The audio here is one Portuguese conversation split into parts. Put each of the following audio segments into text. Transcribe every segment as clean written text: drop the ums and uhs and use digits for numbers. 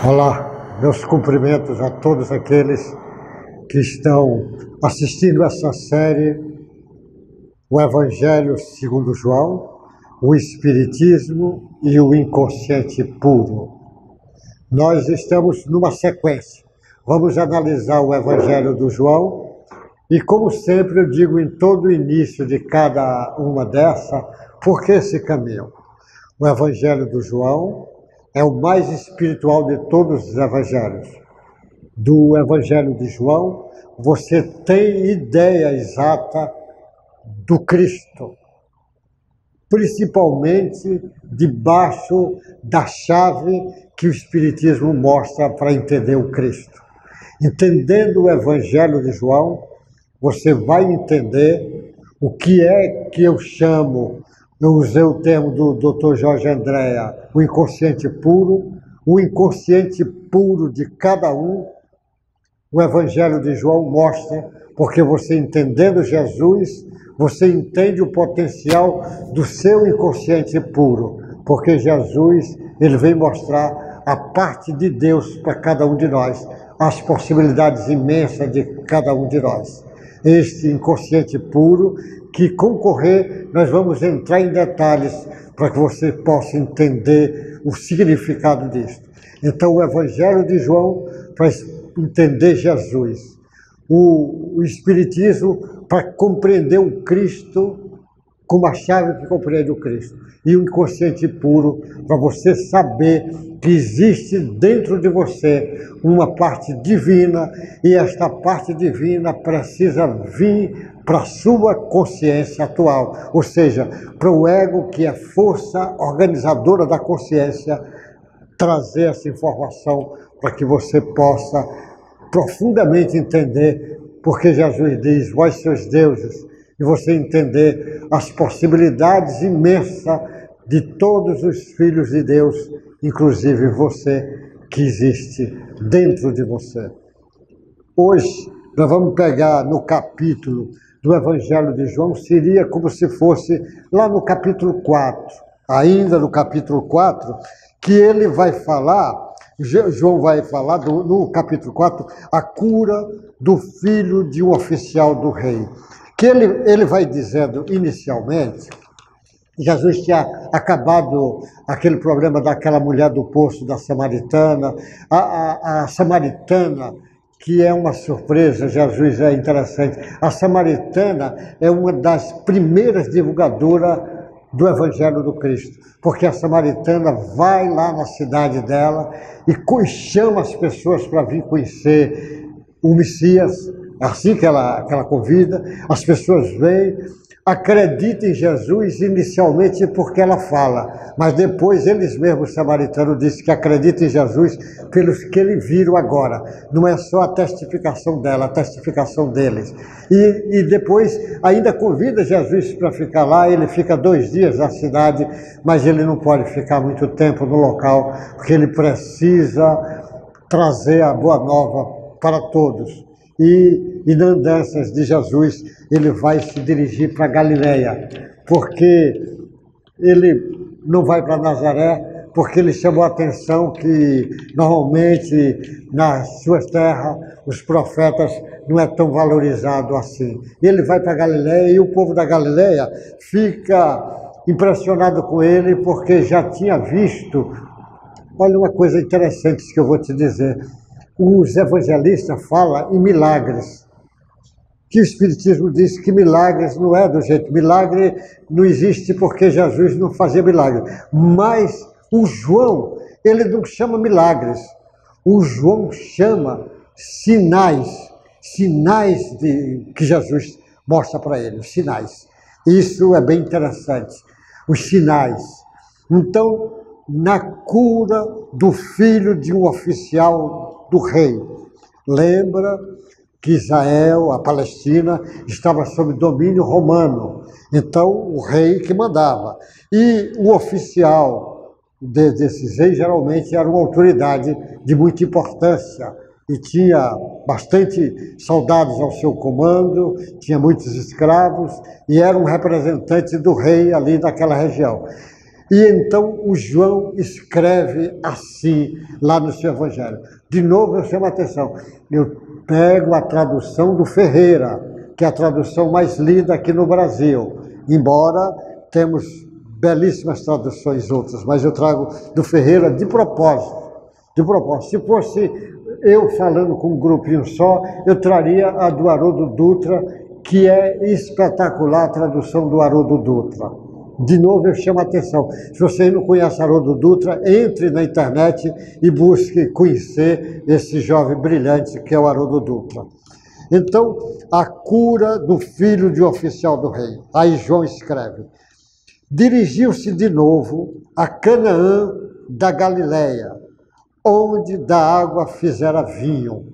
Olá, meus cumprimentos a todos aqueles que estão assistindo essa série, o Evangelho segundo João, o Espiritismo e o Inconsciente Puro. Nós estamos numa sequência. Vamos analisar o Evangelho do João e, como sempre, eu digo em todo o início de cada uma dessa, por que esse caminho? O Evangelho do João é o mais espiritual de todos os evangelhos. Do Evangelho de João, você tem ideia exata do Cristo, principalmente debaixo da chave que o Espiritismo mostra para entender o Cristo. Entendendo o Evangelho de João, você vai entender o que é que eu chamo, eu usei o termo do Dr. Jorge Andréa, o inconsciente puro de cada um. O Evangelho de João mostra, porque você entendendo Jesus, você entende o potencial do seu inconsciente puro, porque Jesus, ele vem mostrar a parte de Deus para cada um de nós, as possibilidades imensas de cada um de nós. Este inconsciente puro, que concorrer, nós vamos entrar em detalhes para que você possa entender o significado disso. Então, o Evangelho de João para entender Jesus, o Espiritismo para compreender o Cristo como a chave que compreende o Cristo, e o inconsciente puro para você saber que existe dentro de você uma parte divina, e esta parte divina precisa vir para a sua consciência atual, ou seja, para o ego, que é força organizadora da consciência, trazer essa informação para que você possa profundamente entender, porque Jesus diz, vós sois deuses, e você entender as possibilidades imensas de todos os filhos de Deus, inclusive você, que existe dentro de você. Hoje, nós vamos pegar no capítulo do Evangelho de João, seria como se fosse lá no capítulo 4, ainda no capítulo 4, que ele vai falar, João vai falar no capítulo 4, a cura do filho de um oficial do rei. Que ele vai dizendo inicialmente, Jesus tinha acabado aquele problema daquela mulher do poço da Samaritana, a Samaritana, que é uma surpresa, Jesus é interessante. A Samaritana é uma das primeiras divulgadoras do Evangelho do Cristo, porque a Samaritana vai lá na cidade dela e chama as pessoas para vir conhecer o Messias, assim que ela convida, as pessoas vêm, acreditam em Jesus inicialmente porque ela fala, mas depois eles mesmos, os samaritanos, dizem que acreditam em Jesus pelos que eles viram agora. Não é só a testificação dela, a testificação deles. E depois ainda convida Jesus para ficar lá, ele fica 2 dias na cidade, mas ele não pode ficar muito tempo no local, porque ele precisa trazer a boa nova para todos. E na andanças de Jesus, ele vai se dirigir para Galileia, porque ele não vai para Nazaré, porque ele chamou a atenção que normalmente nas suas terras os profetas não é tão valorizado assim. Ele vai para Galileia e o povo da Galileia fica impressionado com ele, porque já tinha visto, olha uma coisa interessante que eu vou te dizer, os evangelistas falam em milagres, que o Espiritismo diz que milagres não é do jeito, milagre não existe porque Jesus não fazia milagre, mas o João, ele não chama milagres, o João chama sinais que Jesus mostra para ele, sinais. Isso é bem interessante, os sinais. Então, na cura do filho de um oficial do rei. Lembra que Israel, a Palestina, estava sob domínio romano. Então, o rei que mandava. E o oficial desses reis, geralmente, era uma autoridade de muita importância. E tinha bastante soldados ao seu comando, tinha muitos escravos, e era um representante do rei ali daquela região. E então o João escreve assim, lá no seu Evangelho. De novo eu chamo a atenção, eu pego a tradução do Ferreira, que é a tradução mais lida aqui no Brasil, embora temos belíssimas traduções outras, mas eu trago do Ferreira de propósito. De propósito. Se fosse eu falando com um grupinho só, eu traria a do Haroldo Dutra, que é espetacular a tradução do Haroldo Dutra. De novo eu chamo a atenção, se você não conhece Haroldo Dutra, entre na internet e busque conhecer esse jovem brilhante que é o Haroldo Dutra. Então, a cura do filho de um oficial do rei. Aí João escreve: dirigiu-se de novo a Canaã da Galileia, onde da água fizera vinho.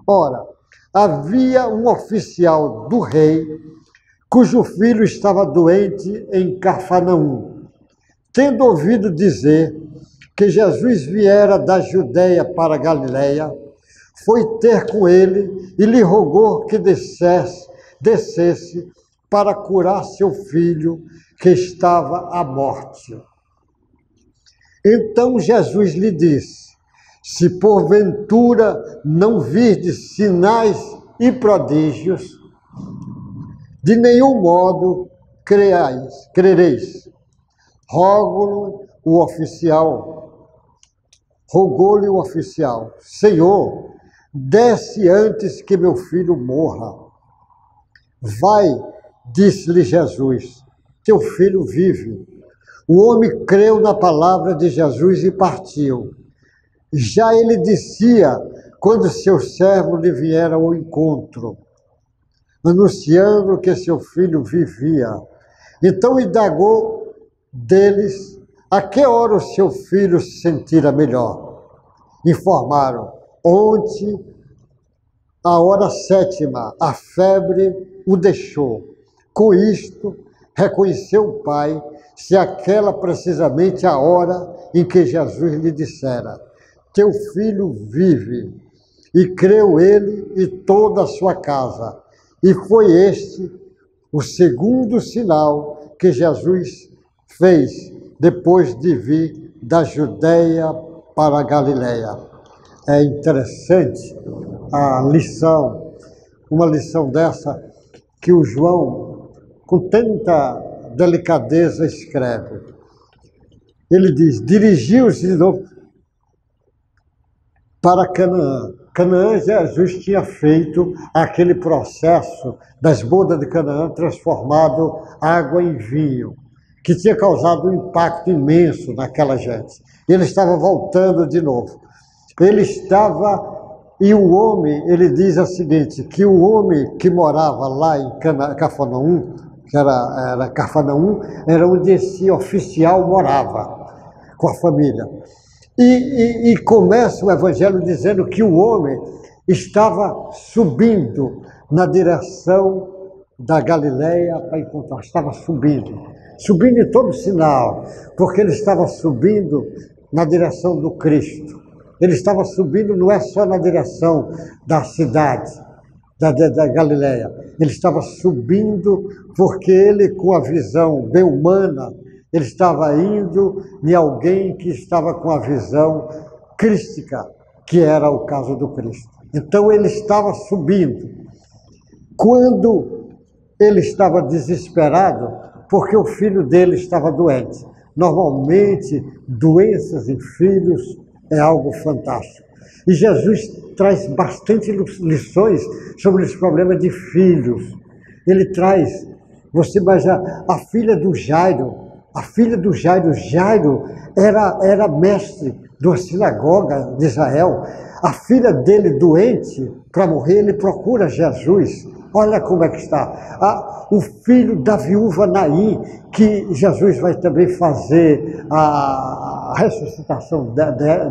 Ora, havia um oficial do rei, cujo filho estava doente em Cafarnaum. Tendo ouvido dizer que Jesus viera da Judéia para a Galileia, foi ter com ele e lhe rogou que descesse para curar seu filho, que estava à morte. Então Jesus lhe disse: se porventura não virdes sinais e prodígios, de nenhum modo crereis. Rogou-lhe o oficial: Senhor, desce antes que meu filho morra. Vai, disse-lhe Jesus, teu filho vive. O homem creu na palavra de Jesus e partiu. Já ele descia quando seu servo lhe viera ao encontro, anunciando que seu filho vivia. Então indagou deles a que hora o seu filho se sentira melhor. Informaram: ontem, a hora 7ª, a febre o deixou. Com isto, reconheceu o pai se aquela precisamente a hora em que Jesus lhe dissera: teu filho vive. E creu ele e toda a sua casa. E foi este o segundo sinal que Jesus fez depois de vir da Judéia para a Galileia. É interessante a lição, uma lição dessa que o João, com tanta delicadeza, escreve. Ele diz: dirigiu-se de novo para Canaã. Canaã, Jesus tinha feito aquele processo das bodas de Canaã, transformado água em vinho, que tinha causado um impacto imenso naquela gente. Ele estava voltando de novo. Ele estava, e o homem, ele diz o seguinte, que o homem que morava lá em Cafarnaum, que era Cafarnaum, era onde esse oficial morava, com a família. E começa o Evangelho dizendo que o homem estava subindo na direção da Galileia para encontrar, estava subindo em todo sinal, porque ele estava subindo na direção do Cristo. Ele estava subindo não é só na direção da cidade, da Galileia, ele estava subindo porque ele, com a visão bem humana, ele estava indo em alguém que estava com a visão crística, que era o caso do Cristo. Então ele estava subindo. Quando ele estava desesperado, porque o filho dele estava doente. Normalmente, doenças em filhos é algo fantástico. E Jesus traz bastante lições sobre esse problema de filhos. Ele traz, você imagina, a filha do Jairo, Jairo era mestre de uma sinagoga de Israel. A filha dele doente, para morrer, ele procura Jesus. Olha como é que está. O filho da viúva Naim, que Jesus vai também fazer a ressuscitação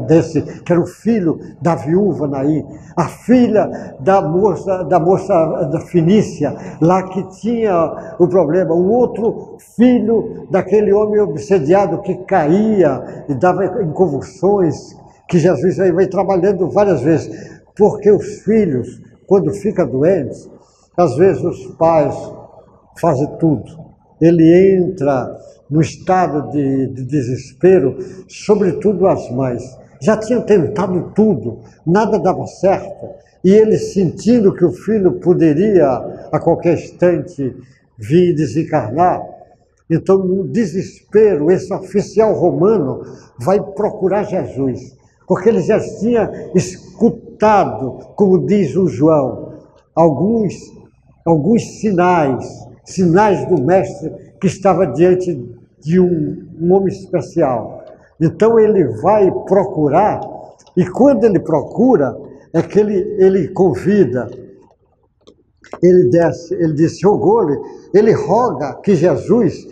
desse, que era o filho da viúva Naim. A filha da moça da Fenícia, lá que tinha o problema. O outro filho daquele homem obsediado que caía e dava em convulsões, que Jesus vai trabalhando várias vezes. Porque os filhos, quando ficam doentes, às vezes os pais fazem tudo. ele entra no estado de desespero, sobretudo as mães. Já tinham tentado tudo, nada dava certo, e ele sentindo que o filho poderia a qualquer instante vir desencarnar, então no desespero esse oficial romano vai procurar Jesus, porque ele já tinha escutado, como diz o João, alguns sinais do mestre que estava diante de um homem especial. Então ele vai procurar, e quando ele procura, é que ele convida, ele desce, ele disse, rogou-lhe, ele roga que Jesus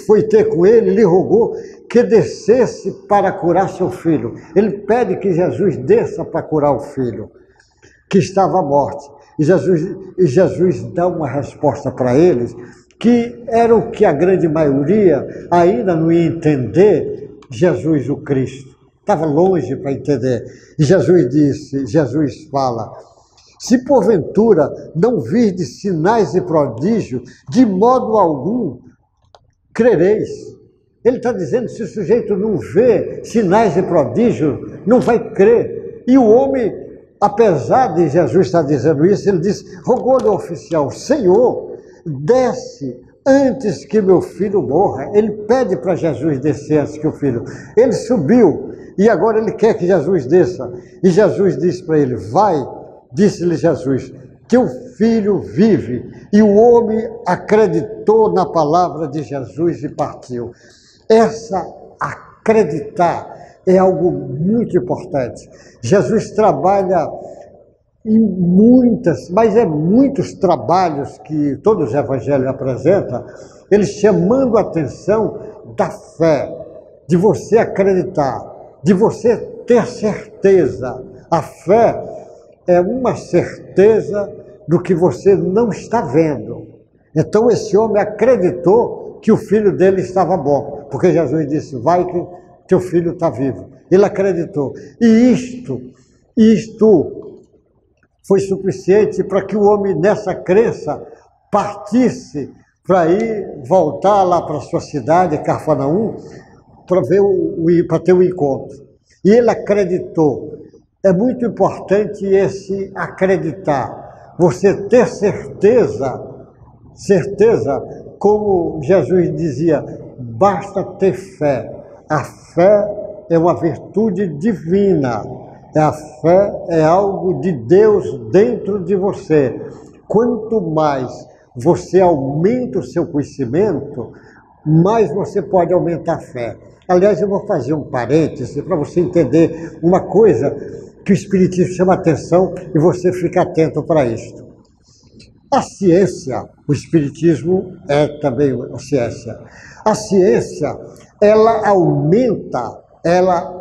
foi ter com ele, ele rogou que descesse para curar seu filho. Ele pede que Jesus desça para curar o filho, que estava à morte. E Jesus dá uma resposta para eles, que era o que a grande maioria ainda não ia entender, Jesus o Cristo. Estava longe para entender. E Jesus fala, se porventura não virdes sinais e prodígios, de modo algum crereis. Ele está dizendo, se o sujeito não vê sinais e prodígios, não vai crer. E o homem, apesar de Jesus estar dizendo isso, ele diz, rogou-lhe o oficial, Senhor, desce antes que meu filho morra. Ele pede para Jesus descer antes que o filho. Ele subiu e agora ele quer que Jesus desça. E Jesus disse para ele, vai, disse-lhe Jesus, teu filho vive. E o homem acreditou na palavra de Jesus e partiu. Essa acreditar é algo muito importante. Jesus trabalha em muitos trabalhos que todos os evangelhos apresentam, ele chamando a atenção da fé, de você acreditar, de você ter certeza. A fé é uma certeza do que você não está vendo. Então esse homem acreditou que o filho dele estava bom, porque Jesus disse, vai que teu filho está vivo. Ele acreditou. E isto foi suficiente para que o homem, nessa crença, partisse para voltar lá para a sua cidade, Cafarnaum, para ter um encontro. E ele acreditou. É muito importante esse acreditar. Você ter certeza, como Jesus dizia, basta ter fé. A fé é uma virtude divina. A fé é algo de Deus dentro de você. Quanto mais você aumenta o seu conhecimento, mais você pode aumentar a fé. Aliás, eu vou fazer um parêntese para você entender uma coisa que o Espiritismo chama atenção e você fica atento para isto. A ciência, o Espiritismo é também a ciência. A ciência, ela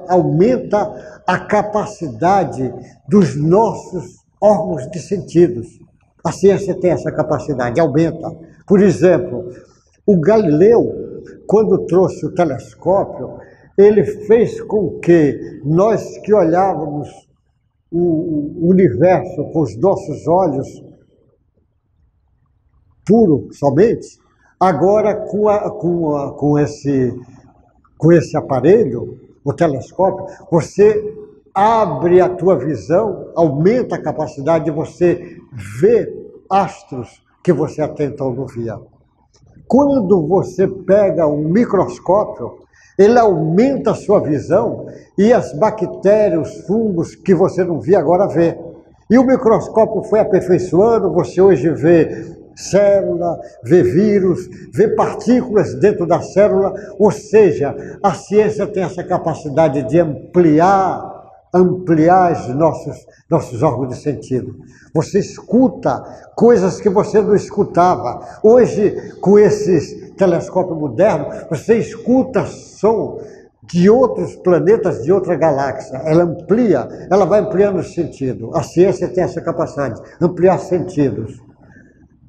aumenta a capacidade dos nossos órgãos de sentidos. A ciência tem essa capacidade, aumenta. Por exemplo, o Galileu, quando trouxe o telescópio, ele fez com que nós que olhávamos o universo com os nossos olhos puros somente, agora com esse aparelho, o telescópio, você abre a tua visão, aumenta a capacidade de você ver astros que você até então não via. Quando você pega um microscópio, ele aumenta a sua visão e as bactérias, os fungos que você não via, agora vê. E o microscópio foi aperfeiçoando, você hoje vê célula, vê vírus, vê partículas dentro da célula, ou seja, a ciência tem essa capacidade de ampliar os nossos órgãos de sentido. Você escuta coisas que você não escutava. Hoje, com esses telescópios modernos, você escuta som de outros planetas, de outra galáxia. Ela amplia, ela vai ampliando o sentido. A ciência tem essa capacidade, ampliar sentidos.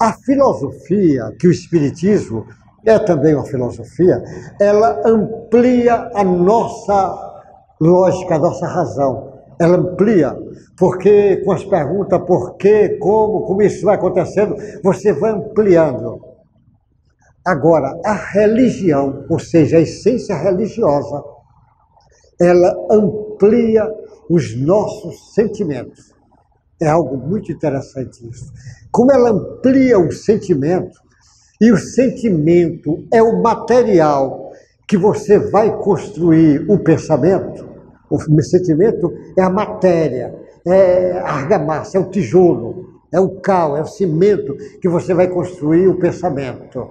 A filosofia, que o Espiritismo é também uma filosofia, ela amplia a nossa lógica, a nossa razão. Ela amplia, porque com as perguntas por quê, como isso vai acontecendo, você vai ampliando. Agora, a religião, ou seja, a essência religiosa, ela amplia os nossos sentimentos. É algo muito interessante isso. Como ela amplia o sentimento, e o sentimento é o material que você vai construir o pensamento. O sentimento é a matéria, é a argamassa, é o tijolo, é o cal, é o cimento que você vai construir o pensamento.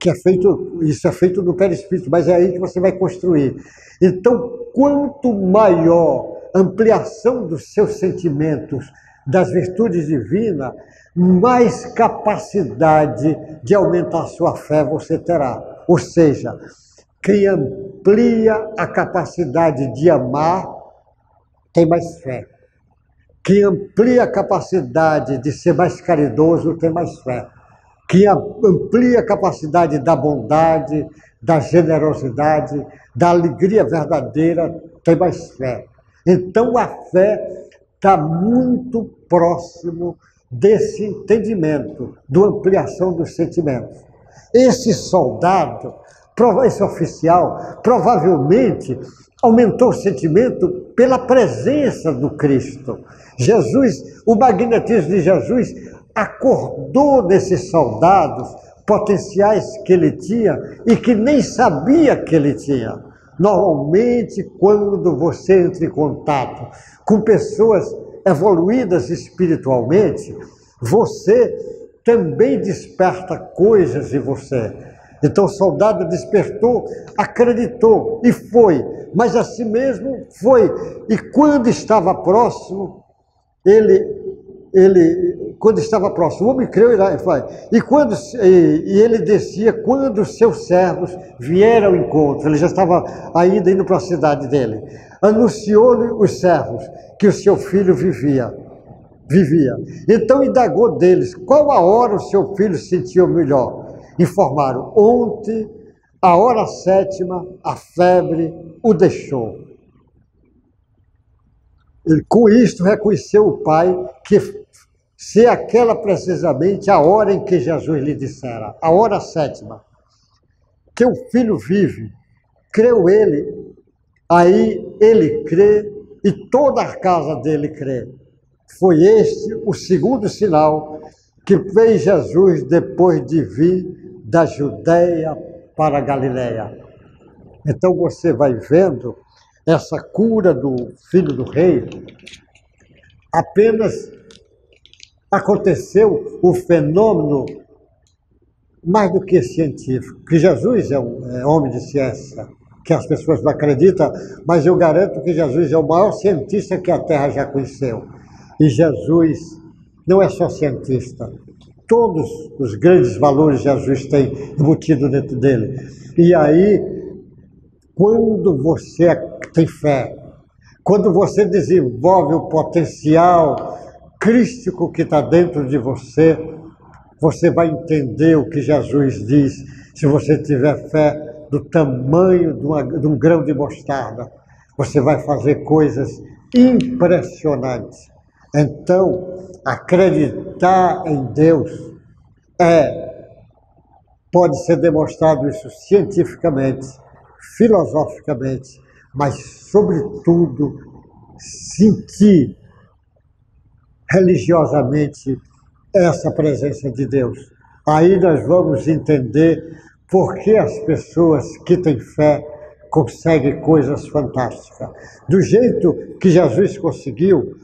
Que é feito, isso é feito no perispírito, mas é aí que você vai construir. Então, quanto maior ampliação dos seus sentimentos, das virtudes divinas, mais capacidade de aumentar a sua fé você terá. Ou seja, quem amplia a capacidade de amar tem mais fé. Quem amplia a capacidade de ser mais caridoso tem mais fé. Quem amplia a capacidade da bondade, da generosidade, da alegria verdadeira tem mais fé. Então a fé está muito próximo desse entendimento, da ampliação dos sentimentos. Esse soldado, esse oficial, provavelmente aumentou o sentimento pela presença do Cristo. Jesus, o magnetismo de Jesus acordou nesses soldados potenciais que ele tinha e que nem sabia que ele tinha. Normalmente, quando você entra em contato com pessoas evoluídas espiritualmente, você também desperta coisas em você. Então o soldado despertou, acreditou e foi, mas assim mesmo foi. E quando estava próximo, quando estava próximo, o homem creu e foi. E ele descia quando os seus servos vieram ao encontro. Ele já estava ainda indo para a cidade dele. Anunciou-lhe os servos que o seu filho vivia. Então indagou deles qual a hora o seu filho se sentia melhor. Informaram: ontem, a hora 7ª, a febre o deixou. Ele, com isto, reconheceu o pai que se aquela precisamente a hora em que Jesus lhe dissera, a hora 7ª, que o filho vive. Creu ele, aí ele crê e toda a casa dele crê. Foi este o segundo sinal que fez Jesus depois de vir da Judéia para a Galiléia. Então você vai vendo essa cura do filho do rei. Apenas aconteceu o fenômeno mais do que científico, que Jesus é um homem de ciência, que as pessoas não acreditam, mas eu garanto que Jesus é o maior cientista que a Terra já conheceu. E Jesus não é só cientista. Todos os grandes valores Jesus tem embutido dentro dele. E aí, quando você tem fé, quando você desenvolve o potencial crístico que está dentro de você, você vai entender o que Jesus diz. Se você tiver fé do tamanho de um grão de mostarda, você vai fazer coisas impressionantes. Então, acreditar em Deus pode ser demonstrado isso cientificamente, filosoficamente, mas, sobretudo, sentir religiosamente essa presença de Deus. Aí nós vamos entender por que as pessoas que têm fé conseguem coisas fantásticas. Do jeito que Jesus conseguiu,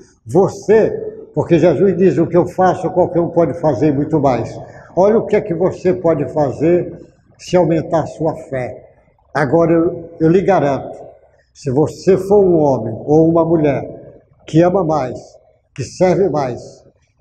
porque Jesus diz: o que eu faço, qualquer um pode fazer muito mais. Olha o que é que você pode fazer se aumentar a sua fé. Agora, eu lhe garanto, se você for um homem ou uma mulher que ama mais, que serve mais,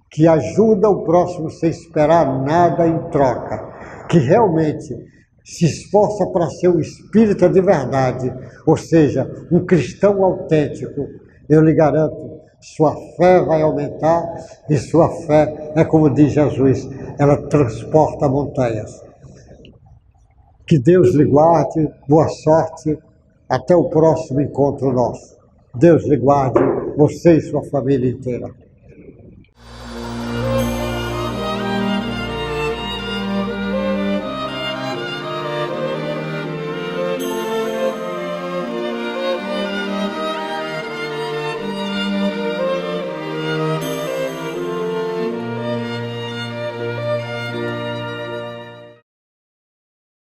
que ajuda o próximo sem esperar nada em troca, que realmente se esforça para ser um espírita de verdade, ou seja, um cristão autêntico, eu lhe garanto, sua fé vai aumentar e sua fé, é como diz Jesus, ela transporta montanhas. Que Deus lhe guarde, boa sorte, até o próximo encontro nosso. Deus lhe guarde, você e sua família inteira.